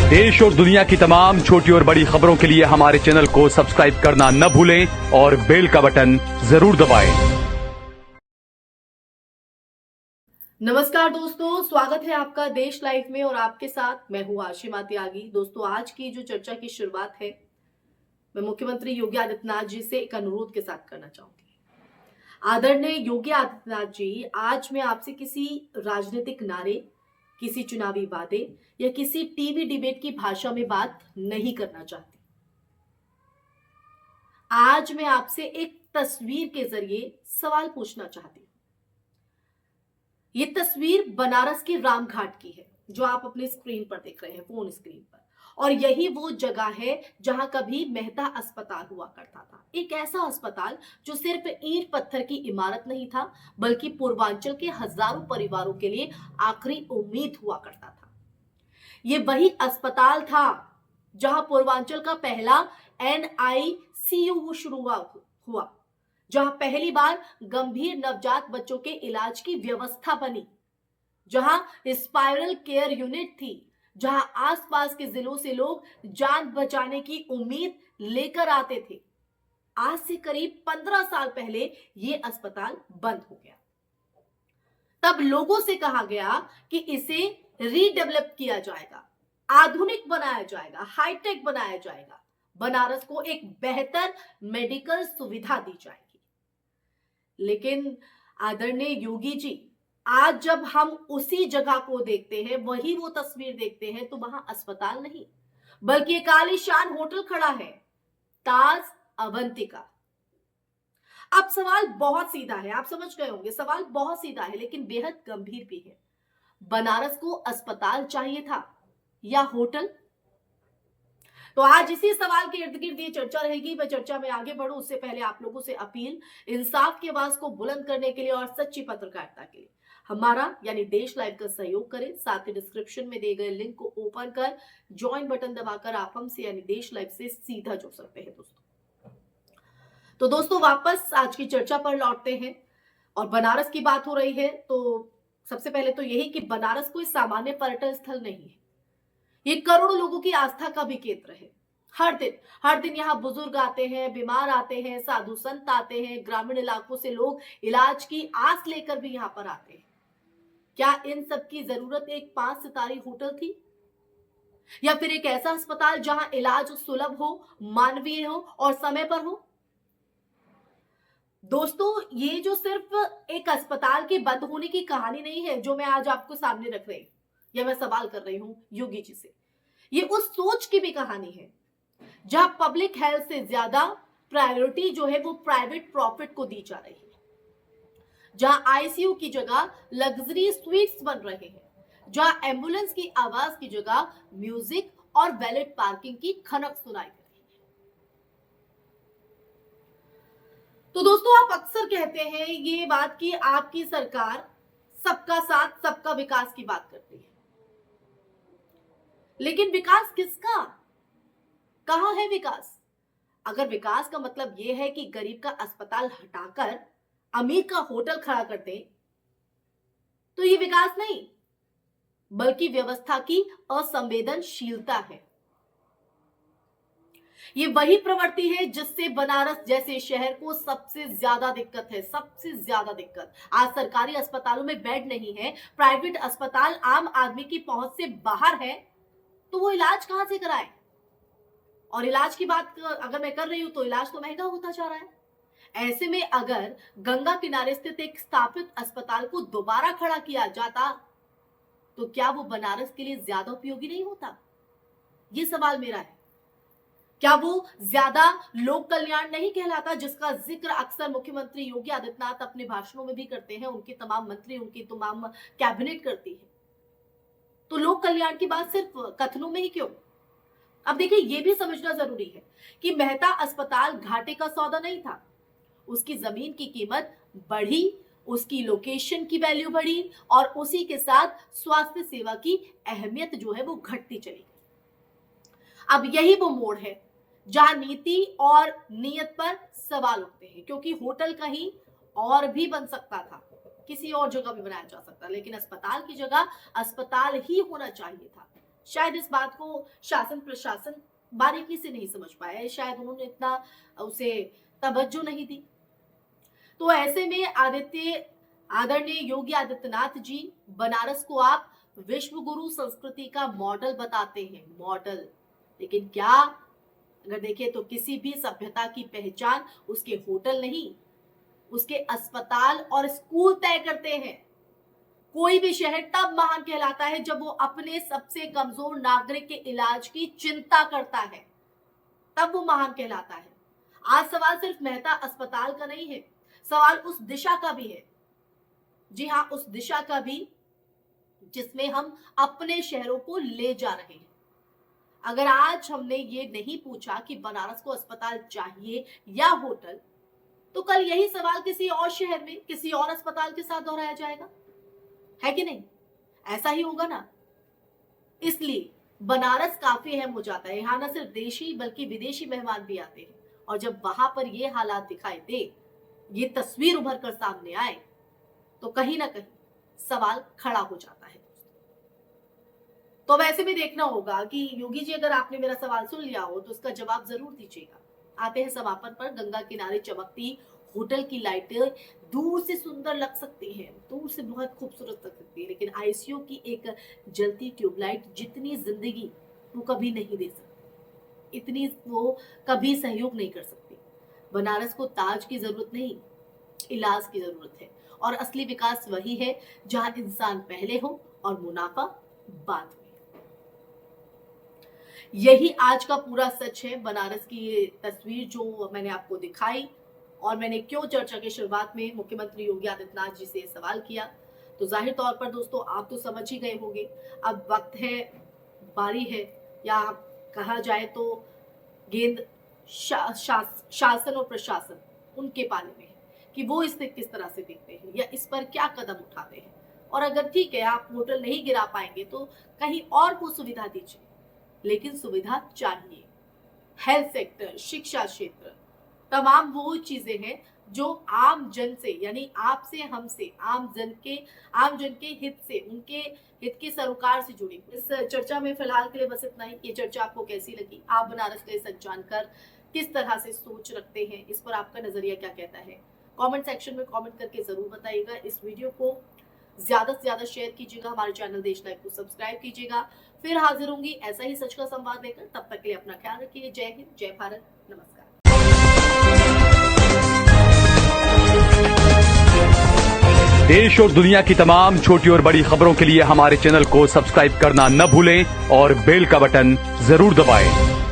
देश और दुनिया की तमाम छोटी और बड़ी खबरों के लिए हमारे चैनल को सब्सक्राइब करना न भूलें और बेल का बटन जरूर दबाएं। नमस्कार दोस्तों, स्वागत है आपका देश लाइव में और आपके साथ मैं हूं आशिमा त्यागी। दोस्तों, आज की जो चर्चा की शुरुआत है मैं मुख्यमंत्री योगी आदित्यनाथ जी से एक अनुरोध के साथ करना चाहूंगी। आदरणीय योगी आदित्यनाथ जी, आज मैं आपसे किसी राजनीतिक नारे, किसी चुनावी वादे या किसी टीवी डिबेट की भाषा में बात नहीं करना चाहती। आज मैं आपसे एक तस्वीर के जरिए सवाल पूछना चाहती हूं। ये तस्वीर बनारस के रामघाट की है जो आप अपने स्क्रीन पर देख रहे हैं, फोन स्क्रीन पर। और यही वो जगह है जहां कभी मेहता अस्पताल हुआ करता था। एक ऐसा अस्पताल जो सिर्फ ईंट पत्थर की इमारत नहीं था, बल्कि पूर्वांचल के हजारों परिवारों के लिए आखिरी उम्मीद हुआ करता था। ये वही अस्पताल था जहां पूर्वांचल का पहला NICU शुरू हुआ, जहां पहली बार गंभीर नवजात बच्चों के इलाज की व्यवस्था बनी, जहां स्पाइरल केयर यूनिट थी, जहां आसपास के जिलों से लोग जान बचाने की उम्मीद लेकर आते थे। आज से करीब 15 साल पहले यह अस्पताल बंद हो गया। तब लोगों से कहा गया कि इसे रीडेवलप किया जाएगा, आधुनिक बनाया जाएगा, हाईटेक बनाया जाएगा, बनारस को एक बेहतर मेडिकल सुविधा दी जाएगी। लेकिन आदरणीय योगी जी, आज जब हम उसी जगह को देखते हैं, वही वो तस्वीर देखते हैं, तो वहां अस्पताल नहीं बल्कि एक आलीशान होटल खड़ा है, ताज अवंतिका। अब सवाल बहुत सीधा है, आप समझ गए होंगे, सवाल बहुत सीधा है लेकिन बेहद गंभीर भी है। बनारस को अस्पताल चाहिए था या होटल? तो आज इसी सवाल के इर्द गिर्द ये चर्चा रहेगी। मैं चर्चा में आगे बढ़ूं उससे पहले आप लोगों से अपील, इंसाफ की आवाज को बुलंद करने के लिए और सच्ची पत्रकारिता के लिए हमारा यानी देश लाइव का सहयोग करें। साथ ही डिस्क्रिप्शन में दिए गए लिंक को ओपन कर ज्वाइन बटन दबाकर आप हमसे यानी देश लाइव से सीधा जुड़ सकते हैं। तो दोस्तों वापस आज की चर्चा पर लौटते हैं और बनारस की बात हो रही है। तो सबसे पहले तो यही कि बनारस कोई सामान्य पर्यटन स्थल नहीं है, ये करोड़ों लोगों की आस्था का भी केंद्र है। हर दिन यहाँ बुजुर्ग आते हैं, बीमार आते हैं, साधु संत आते हैं, ग्रामीण इलाकों से लोग इलाज की आस लेकर भी यहाँ पर आते हैं। क्या इन सब की जरूरत एक 5 सितारी होटल थी या फिर एक ऐसा अस्पताल जहां इलाज सुलभ हो, मानवीय हो और समय पर हो? दोस्तों, ये जो सिर्फ एक अस्पताल के बंद होने की कहानी नहीं है जो मैं आज आपको सामने रख रही हूं या मैं सवाल कर रही हूं योगी जी से, ये उस सोच की भी कहानी है जहां पब्लिक हेल्थ से ज्यादा प्रायोरिटी जो है वो प्राइवेट प्रॉफिट को दी जा रही है, जहां ICU की जगह लग्जरी स्वीट्स बन रहे हैं, जहां एम्बुलेंस की आवाज की जगह म्यूजिक और वैलेट पार्किंग की खनक सुनाई दे रही है। तो दोस्तों, आप अक्सर कहते हैं ये बात कि आपकी सरकार सबका साथ सबका विकास की बात करती है, लेकिन विकास किसका? कहां है विकास? अगर विकास का मतलब यह है कि गरीब का अस्पताल हटाकर अमीर का होटल खड़ा कर दे, तो ये विकास नहीं बल्कि व्यवस्था की असंवेदनशीलता है। ये वही प्रवृत्ति है जिससे बनारस जैसे शहर को सबसे ज्यादा दिक्कत है, सबसे ज्यादा दिक्कत। आज सरकारी अस्पतालों में बेड नहीं है, प्राइवेट अस्पताल आम आदमी की पहुंच से बाहर है, तो वो इलाज कहां से कराए? और इलाज की बात अगर मैं कर रही हूं तो इलाज तो महंगा होता जा रहा है। ऐसे में अगर गंगा किनारे स्थित एक स्थापित अस्पताल को दोबारा खड़ा किया जाता तो क्या वो बनारस के लिए ज्यादा उपयोगी नहीं होता? ये सवाल मेरा है। क्या वो ज्यादा लोक कल्याण नहीं कहलाता जिसका जिक्र अक्सर मुख्यमंत्री योगी आदित्यनाथ अपने भाषणों में भी करते हैं, उनके तमाम मंत्री, उनकी तमाम कैबिनेट करती है? तो लोक कल्याण की बात सिर्फ कथनों में ही क्यों? अब देखिए, यह भी समझना जरूरी है कि मेहता अस्पताल घाटे का सौदा नहीं था। उसकी जमीन की कीमत बढ़ी, उसकी लोकेशन की वैल्यू बढ़ी और उसी के साथ स्वास्थ्य सेवा की अहमियत जो है वो घटती चली गई। अब यही वो मोड़ है जहां नीति और नीयत पर सवाल उठते हैं, क्योंकि होटल कहीं और भी बन सकता था, किसी और जगह भी बनाया जा सकता, लेकिन अस्पताल की जगह अस्पताल ही होना चाहिए था। शायद इस बात को शासन प्रशासन बारीकी से नहीं समझ पाया है, शायद उन्होंने इतना उसे तवज्जो नहीं दी। तो ऐसे में आदरणीय योगी आदित्यनाथ जी, बनारस को आप विश्व गुरु संस्कृति का मॉडल बताते हैं, मॉडल। लेकिन क्या अगर देखें तो किसी भी सभ्यता की पहचान उसके होटल नहीं, उसके अस्पताल और स्कूल तय करते हैं। कोई भी शहर तब महान कहलाता है जब वो अपने सबसे कमजोर नागरिक के इलाज की चिंता करता है, तब वो महान कहलाता है। आज सवाल सिर्फ मेहता अस्पताल का नहीं है, सवाल उस दिशा का भी है। जी हाँ, उस दिशा का भी जिसमें हम अपने शहरों को ले जा रहे हैं। अगर आज हमने ये नहीं पूछा कि बनारस को अस्पताल चाहिए या होटल, तो कल यही सवाल किसी और शहर में किसी और अस्पताल के साथ दोहराया जाएगा, है कि नहीं? ऐसा ही होगा ना। इसलिए बनारस काफी अहम हो जाता है। यहाँ न सिर्फ देशी बल्कि विदेशी मेहमान भी आते हैं, और जब वहां पर ये हालात दिखाई दे, ये तस्वीर उभर कर सामने आए, तो कहीं ना कहीं सवाल खड़ा हो जाता है। तो वैसे भी देखना होगा कि योगी जी, अगर आपने मेरा सवाल सुन लिया हो तो उसका जवाब जरूर दीजिएगा। आते हैं समापन पर। गंगा किनारे चमकती होटल की लाइटें दूर से सुंदर लग सकती हैं, दूर से बहुत खूबसूरत लग सकती है, लेकिन आईसीयू की एक जलती ट्यूबलाइट जितनी जिंदगी वो कभी नहीं दे सकती, इतनी वो कभी सहयोग नहीं कर सकती। बनारस को ताज की जरूरत नहीं, इलाज की जरूरत है। और असली विकास वही है जहां इंसान पहले हो और मुनाफा बाद में। यही आज का पूरा सच है। बनारस की ये तस्वीर जो मैंने आपको दिखाई, और मैंने क्यों चर्चा की शुरुआत में मुख्यमंत्री योगी आदित्यनाथ जी से सवाल किया, तो जाहिर तौर पर दोस्तों आप तो समझ ही गए होंगे। अब वक्त है, बारी है, या कहा जाए तो गेंद शासन और प्रशासन उनके पाले में है कि वो इसे किस तरह से देखते हैं या इस पर क्या कदम उठाते हैं। और अगर ठीक है, आप होटल नहीं गिरा पाएंगे तो कहीं और को सुविधा दीजिए, लेकिन सुविधा चाहिए। हेल्थ सेक्टर, शिक्षा क्षेत्र, तमाम वो चीजें हैं जो आम जन से, यानी आपसे हमसे, आम जन के हित से, उनके हित के सरोकार से जुड़ी। इस चर्चा में फिलहाल के लिए बस इतना ही। ये चर्चा आपको कैसी लगी? आप बनारस के सच जानकर किस तरह से सोच रखते हैं, इस पर आपका नजरिया क्या कहता है? कमेंट सेक्शन में कमेंट करके जरूर बताइएगा। इस वीडियो को ज्यादा से ज्यादा शेयर कीजिएगा, हमारे चैनल देश लाइव को सब्सक्राइब कीजिएगा। फिर हाजिर होंगी ऐसा ही सच का संवाद लेकर। तब तक के लिए अपना ख्याल रखिए। जय हिंद, जय भारत, नमस्कार। देश और दुनिया की तमाम छोटी और बड़ी खबरों के लिए हमारे चैनल को सब्सक्राइब करना न भूलें और बेल का बटन जरूर दबाएं।